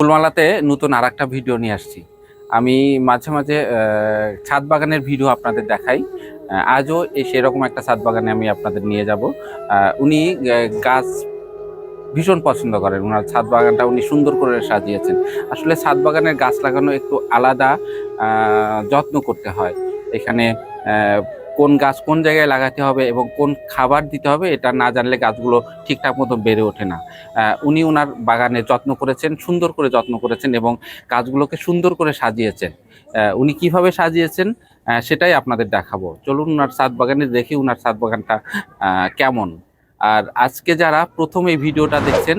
ফুলমালাতে নতুন আর একটা ভিডিও নিয়ে আসছি। আমি মাঝে মাঝে ছাদ বাগানের ভিডিও আপনাদের দেখাই। আজও সেরকম একটা ছাদ বাগানে আমি আপনাদের নিয়ে যাব। উনি গাছ ভীষণ পছন্দ করেন, ওনার ছাদ বাগানটা উনি সুন্দর করে সাজিয়েছেন। আসলে ছাদ বাগানের গাছ লাগানো একটু আলাদা যত্ন করতে হয়। এখানে কোন গাছ কোন জায়গায় লাগাতে হবে এবং কোন খাবার দিতে হবে এটা না জানলে গাছগুলো ঠিকঠাক মতো বেড়ে ওঠে না। উনি ওনার বাগানে যত্ন করেছেন, সুন্দর করে যত্ন করেছেন এবং গাছগুলোকে সুন্দর করে সাজিয়েছেন। উনি কিভাবে সাজিয়েছেন সেটাই আপনাদের দেখাবো। চলুন ওনার ছাদ বাগানে দেখি ওনার ছাদ বাগানটা কেমন। আর আজকে যারা প্রথম এই ভিডিওটা দেখছেন,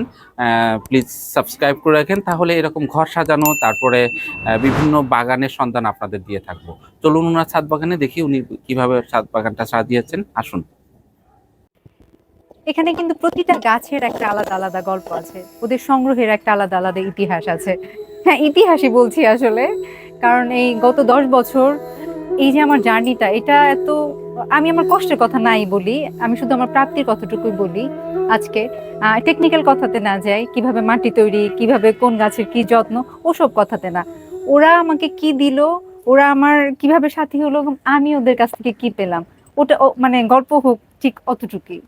প্লিজ সাবস্ক্রাইব করে রাখেন, তাহলে এরকম ঘর সাজানো তারপরে বিভিন্ন বাগানের সন্ধান আপনাদের দিয়ে থাকবো। চলুন ওনার ছাদ বাগানে দেখি উনি কিভাবে ছাদ বাগানটা সাজিয়েছেন, আসুন। এখানে কিন্তু প্রতিটা গাছের একটা আলাদা আলাদা গল্প আছে, ওদের সংগ্রহের একটা আলাদা আলাদা ইতিহাস আছে। হ্যাঁ, ইতিহাসই বলছি আসলে, কারণ এই গত 10 বছর এই যে আমার জার্নিটা, এটা এত, আমি আমার কষ্টের কথা নাই বলি, আমি শুধু আমার প্রাপ্তির কথাটুকুই বলি আজকে। টেকনিক্যাল কথাতে না যাই, কিভাবে মাটি তৈরি, কিভাবে কোন গাছের কি যত্ন, ওসব কথাতে না। ওরা আমাকে কি দিল, ওরা আমার কিভাবে সাথী হলো এবং আমি ওদের কাছ থেকে কি পেলাম, ওটা মানে গল্প হোক ঠিক অতটুকুই।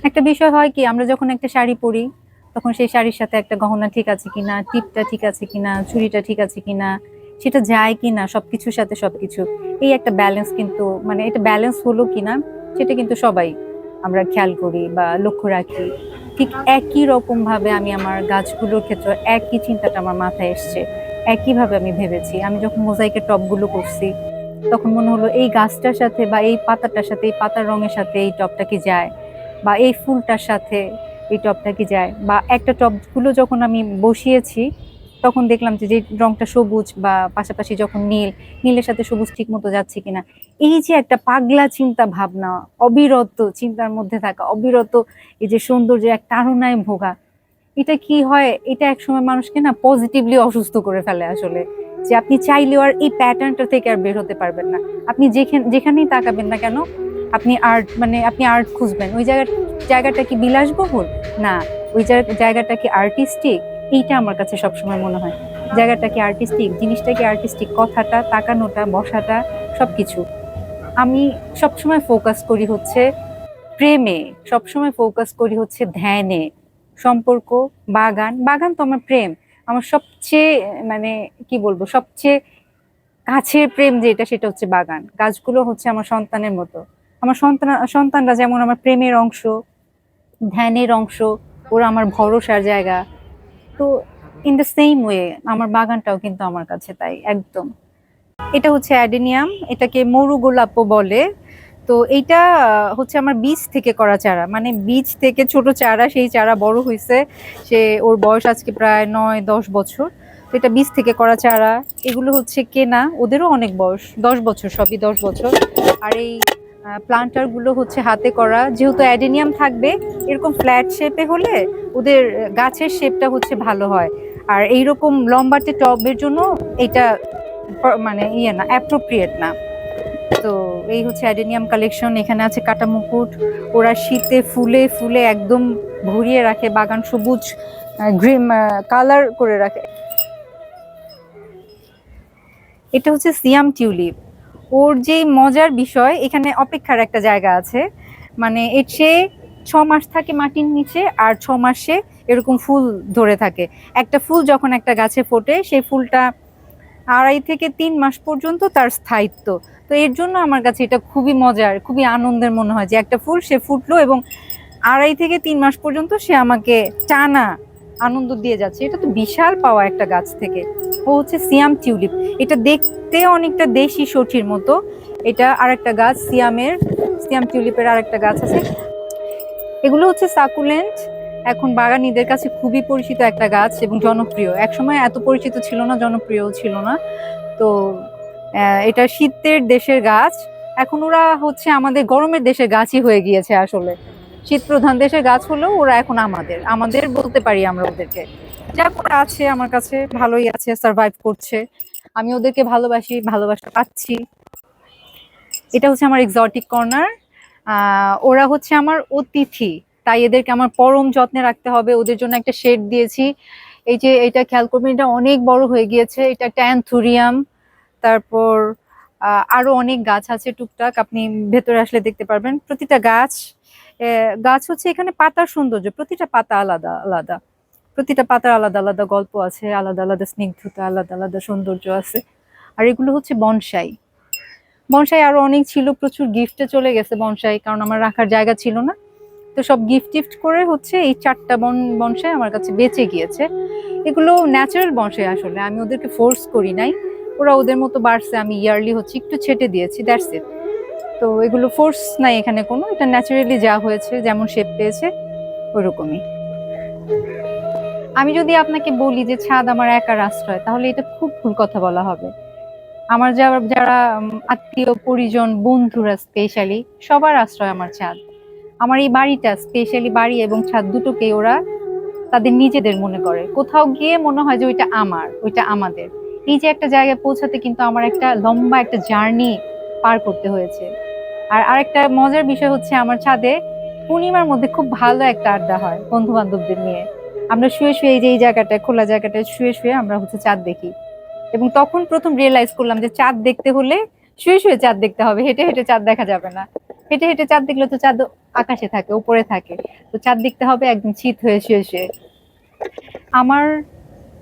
একটা বিষয় হয় কি, আমরা যখন একটা শাড়ি পরি তখন সেই শাড়ির সাথে একটা গহনা ঠিক আছে কিনা, টিপটা ঠিক আছে কিনা, চুড়িটা ঠিক আছে কিনা, সেটা যায় কিনা সবকিছুর সাথে সবকিছু, এই একটা ব্যালেন্স, কিন্তু মানে এটা ব্যালেন্স হলো কিনা সেটা কিন্তু সবাই আমরা খেয়াল করি বা লক্ষ্য রাখি। ঠিক একই রকম ভাবে আমি আমার গাছগুলোর ক্ষেত্রে একই চিন্তাটা আমার মাথায় এসছে। একইভাবে আমি ভেবেছি, আমি যখন মোজাইকের টবগুলো করছি তখন মনে হলো এই গাছটার সাথে বা এই পাতাটার সাথে, এই পাতার রঙের সাথে এই টবটা কি যায়, বা এই ফুলটার সাথে এই টবটা কি যায়। বা একটা টবগুলো যখন আমি বসিয়েছি তখন দেখলাম যে যে রংটা সবুজ বা পাশাপাশি যখন নীল, নীলের সাথে সবুজ ঠিক মতো যাচ্ছে কিনা। এই যে একটা পাগলা চিন্তা ভাবনা, অবিরত চিন্তার মধ্যে থাকা, অবিরত এই যে সৌন্দর্যের এক তাড়নায় ভোগা, এটা কি হয়, এটা একসময় মানুষকে না পজিটিভলি অসুস্থ করে ফেলে আসলে। যে আপনি চাইলেও আর এই প্যাটার্নটা থেকে আর বের হতে পারবেন না। আপনি যেখানেই তাকাবেন না কেন, আপনি আর্ট, মানে আপনি আর্ট খুঁজবেন, ওই জায়গাটা কি বিলাসবহুল না, ওই জায়গাটা কি আর্টিস্টিক, এইটা আমার কাছে সবসময় মনে হয়। জায়গাটা কি আর্টিস্টিক, জিনিসটা কি আর্টিস্টিক, কথাটা, তাকানোটা, বসাটা, সবকিছু। আমি সবসময় ফোকাস করি হচ্ছে প্রেমে, সবসময় ফোকাস করি হচ্ছে ধ্যানে, সম্পর্ক, বাগান। বাগান তো আমার প্রেম, আমার সবচেয়ে, মানে কি বলবো, সবচেয়ে কাছের প্রেম যেটা, সেটা হচ্ছে বাগান। গাছগুলো হচ্ছে আমার সন্তানের মতো। আমার সন্তানরা যেমন আমার প্রেমের অংশ, ধ্যানের অংশ, ওরা আমার ভরসার জায়গা। তো ইন দ্য সেম ওয়ে আমার বাগানটাও কিন্তু আমার কাছে তাই একদম। এটা হচ্ছে অ্যাডেনিয়াম, এটাকে মরু গোলাপও বলে। তো এইটা হচ্ছে আমার বীজ থেকে করা চারা, মানে বীজ থেকে ছোট চারা, সেই চারা বড় হয়েছে। ওর বয়স আজকে প্রায় 9-10 বছর। তো এটা বীজ থেকে করা চারা। এগুলো হচ্ছে কেনা, ওদেরও অনেক বয়স, 10 বছর, সবই 10 বছর। আর এই প্লান্টার গুলো হচ্ছে হাতে করা, যেহেতু অ্যাডেনিয়াম থাকবে এরকম ফ্ল্যাট শেপে হলে ওদের গাছের শেপটা হচ্ছে ভালো হয়। আর এইরকম লম্বাটে টবের জন্য এটা মানে ইয়ে না, অ্যাপ্রোপ্রিয়েট না। তো এই হচ্ছে অ্যাডেনিয়াম কালেকশন। এখানে আছে কাটা মুকুট, ওরা শীতে ফুলে ফুলে একদম ভরিয়ে রাখে, বাগান সবুজ গ্রিন কালার করে রাখে। এটা হচ্ছে সিয়াম টিউলিপ। ওর যে মজার বিষয়, এখানে অপেক্ষার একটা জায়গা আছে, মানে সে 6 মাস থাকে মাটির নিচে, আর 6 মাসে এরকম ফুল ধরে থাকে। একটা ফুল যখন একটা গাছে ফোটে, সেই ফুলটা 2.5 থেকে 3 মাস পর্যন্ত তার স্থায়িত্ব। তো এর জন্য আমার কাছে এটা খুবই মজার, খুবই আনন্দের মনে হয় যে একটা ফুল সে ফুটলো এবং 2.5 থেকে 3 মাস পর্যন্ত সে আমাকে টানা আনন্দ দিয়ে যাচ্ছে। এটা তো বিশাল পাওয়া একটা গাছ থেকে। ও হচ্ছে সিয়াম টিউলিপ। এটা দেখতে অনেকটা দেশি সঠির মতো। এটা আরেকটা গাছ, সিয়াম টিউলিপের আরেকটা গাছ আছে। এগুলো হচ্ছে সাকুলেন্ট। এখন বাগানীদের কাছে খুবই পরিচিত একটা গাছ এবং জনপ্রিয়। একসময় এত পরিচিত ছিল না, জনপ্রিয় ছিল না। তো এটা শীতের দেশের গাছ। এখন ওরা হচ্ছে আমাদের গরমের দেশের গাছই হয়ে গিয়েছে আসলে। শীত প্রধান দেশের গাছ হলেও ওরা এখন আমাদের আমাদের বলতে পারি আমরা ওদেরকে। যা করে আছে আমার কাছে ভালোই আছে, সার্ভাইভ করছে। আমি ওদেরকে ভালোবাসি, ভালোবাসা পাচ্ছি। এটা হচ্ছে আমার এক্সোটিক কর্নার। ওরা হচ্ছে আমার অতিথি, তাই এদেরকে আমার পরম যত্নে রাখতে হবে। ওদের জন্য একটা শেড দিয়েছি, এই যে এটা খেয়াল করবেন, এটা অনেক বড় হয়ে গিয়েছে। এটা একটা অ্যানথুরিয়াম। তারপর আরো অনেক গাছ আছে টুকটাক, আপনি ভেতরে আসলে দেখতে পারবেন। প্রতিটা গাছ হচ্ছে এখানে পাতার সৌন্দর্য, প্রতিটা পাতা আলাদা আলাদা, প্রতিটা পাতার আলাদা আলাদা গল্প আছে, আলাদা আলাদা স্নিগ্ধতা, আলাদা আলাদা সৌন্দর্য আছে। আর এগুলো হচ্ছে বনসাই। বনসাই আরো অনেক ছিল, প্রচুর গিফটে চলে গেছে বনসাই, কারণ আমার রাখার জায়গা ছিল না। তো সব গিফট টিফট করে হচ্ছে এই 4টা বনসাই আমার কাছে বেঁচে গিয়েছে। এগুলো ন্যাচারাল বনসাই, আসলে আমি ওদেরকে ফোর্স করি নাই, ওরা ওদের মতো বাড়ছে, আমি ইয়ারলি হচ্ছে একটু ছেটে দিয়েছি, দ্যাটস ইট। তো এগুলো ফোর্স নাই এখানে কোনো, এটা ন্যাচারালি যা হয়েছে, যেমন শেপ পেয়েছে ওইরকমই। আমি যদি আপনাকে বলি যে ছাদ আমার একার আশ্রয়, তাহলে এটা খুব ভুল কথা বলা হবে। আমার যারা যারা আত্মীয় পরিজন বন্ধুরা স্পেশালি সবার আশ্রয় আমার ছাদ। আমার এই বাড়িটা স্পেশালি, বাড়ি এবং ছাদ দুটোকেই ওরা তাদের নিজেদের মনে করে। কোথাও গিয়ে মনে হয় যে ওইটা আমার, ওইটা আমাদের। এই যে একটা জায়গায় পৌঁছাতে কিন্তু আমার একটা লম্বা একটা জার্নি পার করতে হয়েছে। আর আরেকটা মজার বিষয় হচ্ছে, আমার ছাদে পূর্ণিমার মধ্যে খুব ভালো একটা আড্ডা হয় বন্ধু বান্ধবদের নিয়ে। আমরা শুয়ে শুয়ে এই যে এই জায়গাটায়, খোলা জায়গাটায় শুয়ে শুয়ে আমরা হচ্ছে চাঁদ দেখি। এবং তখন প্রথম রিয়েলাইজ করলাম যে চাঁদ দেখতে হলে শুয়ে শুয়ে চাঁদ দেখতে হবে, হেঁটে হেঁটে চাঁদ দেখা যাবে না। হেঁটে হেঁটে চাঁদ দেখলে তো চাঁদ আকাশে থাকে, উপরে থাকে। তো চাঁদ দেখতে হবে একদম চিত হয়ে শুয়ে শুয়ে। আমার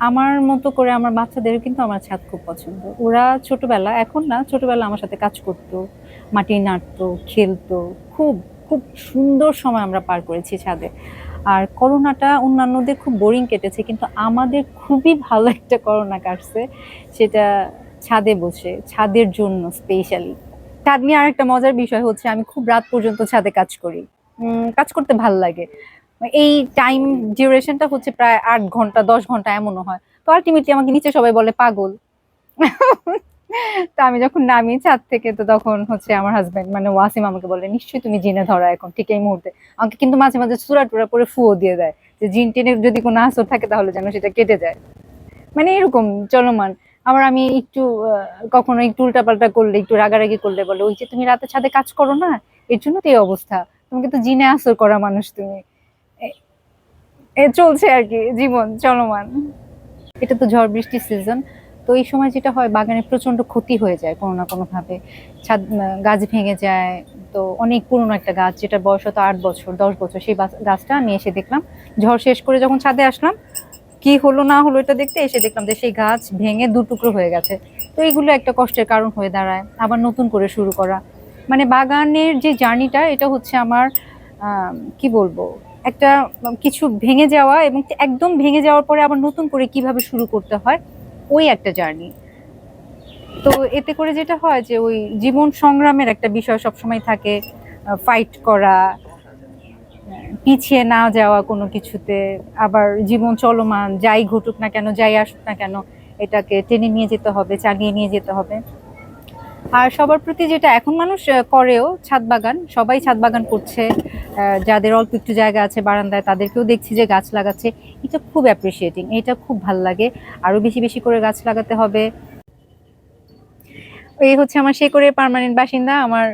আমার মতো করে আমার বাচ্চাদের কিন্তু আমার ছাদ খুব পছন্দ। ওরা ছোটবেলা, এখন না, ছোটবেলা আমার সাথে কাজ করতো, মাটি নাড়তো, খেলতো। খুব খুব সুন্দর সময় আমরা পার করেছি ছাদে। আর করোনাটা অন্যান্যদের খুব বোরিং কেটেছে, কিন্তু আমাদের খুবই ভালো একটা করোনা কাটছে, সেটা ছাদে বসে, ছাদের জন্য স্পেশালি। ছাদ নিয়ে আরেকটা মজার বিষয় হচ্ছে, আমি খুব রাত পর্যন্ত ছাদে কাজ করি। কাজ করতে ভাল লাগে। এই টাইম ডিউরেশনটা হচ্ছে প্রায় 8 ঘন্টা 10 ঘন্টা এমনও হয়। তো আলটিমেটলি আমাকে নিচে সবাই বলে পাগল। তো আমি যখন নামি ছাদ থেকে, তো তখন হচ্ছে আমার হাজবেন্ড মানে ওয়াসিম আমাকে বলে, নিশ্চয়ই তুমি জিনে ধরা এখন ঠিক এই মুহূর্তে। আমাকে কিন্তু মাঝে মাঝে চূড়া টুরা করে ফুও দিয়ে দেয়, যে জিন টিনের যদি কোনো আসর থাকে তাহলে যেন সেটা কেটে যায়। মানে এরকম চলমান। আবার আমি একটু কখনো একটু উল্টাপাল্টা করলে, একটু রাগারাগি করলে বলে, ওই যে তুমি রাতে ছাদে কাজ করো না, এর জন্য তো এই অবস্থা, তোমাকে তো জিনে আসর করা মানুষ তুমি। এ- এ চলছে আর কি, জীবন চলমান। এটা তো ঝড় বৃষ্টির সিজন। তো এই সময় যেটা হয়, বাগানে প্রচন্ড ক্ষতি হয়ে যায় কোনো না কোনো ভাবে। গাছ ভেঙে যায়। তো অনেক পুরনো একটা গাছ, যেটা বয়স হতো 8 বছর 10 বছর, সেই গাছটা আমি এসে দেখলাম, ঝড় শেষ করে যখন ছাদে আসলাম, কি হলো না হলো এটা দেখতে এসে দেখলাম যে সেই গাছ ভেঙে 2 টুকরো হয়ে গেছে। তো এইগুলো একটা কষ্টের কারণ হয়ে দাঁড়ায়, আবার নতুন করে শুরু করা। মানে বাগানের যে জার্নিটা, এটা হচ্ছে আমার কি বলবো, একটা কিছু ভেঙে যাওয়া এবং একদম ভেঙে যাওয়ার পরে আবার নতুন করে কিভাবে শুরু করতে হয়, ওই একটা জার্নি। তো এতে করে যেটা হয় যে ওই জীবন সংগ্রামের একটা বিষয় সবসময় থাকে, ফাইট করা, পিছিয়ে না যাওয়া কোনো কিছুতে। আবার জীবন চলমান, যাই ঘটুক না কেন, যাই আসুক না কেন, এটাকে টেনে নিয়ে যেতে হবে, চালিয়ে নিয়ে যেতে হবে। আর সবার প্রতি যেটা এখন মানুষ করেও, ছাদ বাগান, সবাই ছাদ বাগান করছে। যাদের অল্প একটু জায়গা আছে বারান্দায়, তাদেরকেও দেখছি যে গাছ লাগাচ্ছে। এটা খুব অ্যাপ্রিসিয়েটিং, এটা খুব ভাল লাগে। আরো বেশি বেশি করে গাছ লাগাতে হবে। এই হচ্ছে আমার শেকড়ের পার্মানেন্ট বাসিন্দা, আমার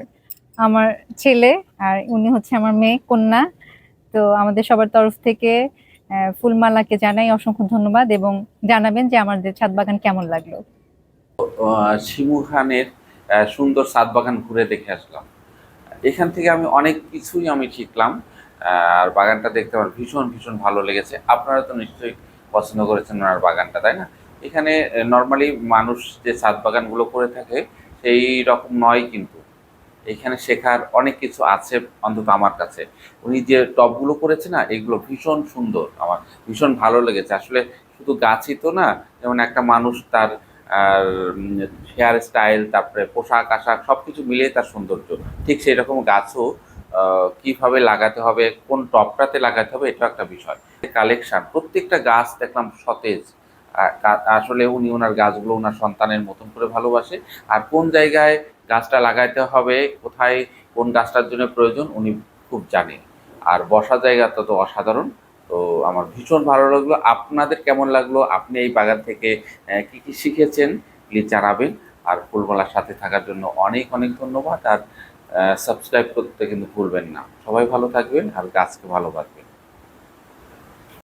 আমার ছেলে। আর উনি হচ্ছে আমার মেয়ে কন্যা। তো আমাদের সবার তরফ থেকে ফুলমালাকে জানাই অসংখ্য ধন্যবাদ, এবং জানাবেন যে আমাদের ছাদ বাগান কেমন লাগলো। শিমু খানের সুন্দর ছাদ বাগান ঘুরে দেখে আসলাম। এখান থেকে আমি অনেক কিছুই আমি শিখলাম। আর বাগানটা দেখতে আমার ভীষণ ভীষণ ভালো লেগেছে। আপনারা তো নিশ্চয়ই পছন্দ করেছেন ওনার বাগানটা, তাই না? এখানে নর্মালি মানুষ যে ছাদ বাগানগুলো করে থাকে সেই রকম নয়, কিন্তু এখানে শেখার অনেক কিছু আছে, অন্তত আমার কাছে। উনি যে টবগুলো করেছে না, এগুলো ভীষণ সুন্দর, আমার ভীষণ ভালো লেগেছে। আসলে শুধু গাছই তো না, যেমন একটা মানুষ তার হেয়ার স্টাইল, তারপরে পোশাক আশাক সব কিছু মিলিয়ে তার সৌন্দর্য। ঠিক সেই রকম গাছও কিভাবে লাগাতে হবে, কোন টবটাতে লাগাতে হবে, এটা একটা বিষয়। কালেকশন, প্রত্যেকটা গাছ দেখলাম সতেজ। আসলে উনি ওনার গাছগুলো ওনার সন্তানের মতন করে ভালোবাসে। আর কোন জায়গায় গাছটা লাগাইতে হবে, কোথায় কোন গাছটার জন্য প্রয়োজন, উনি খুব জানে। আর বসার জায়গাটা তো অসাধারণ। তো আমার ভীষণ ভালো লাগলো। আপনাদের কেমন লাগলো? আপনি এই বাগান থেকে কি কি শিখেছেন, প্লিজ জানাবেন। আর ফুলমালার সাথে থাকার জন্য অনেক অনেক ধন্যবাদ। আর সাবস্ক্রাইব করতে কিন্তু ভুলবেন না। সবাই ভালো থাকবেন আর গাছকে ভালোবাসবেন।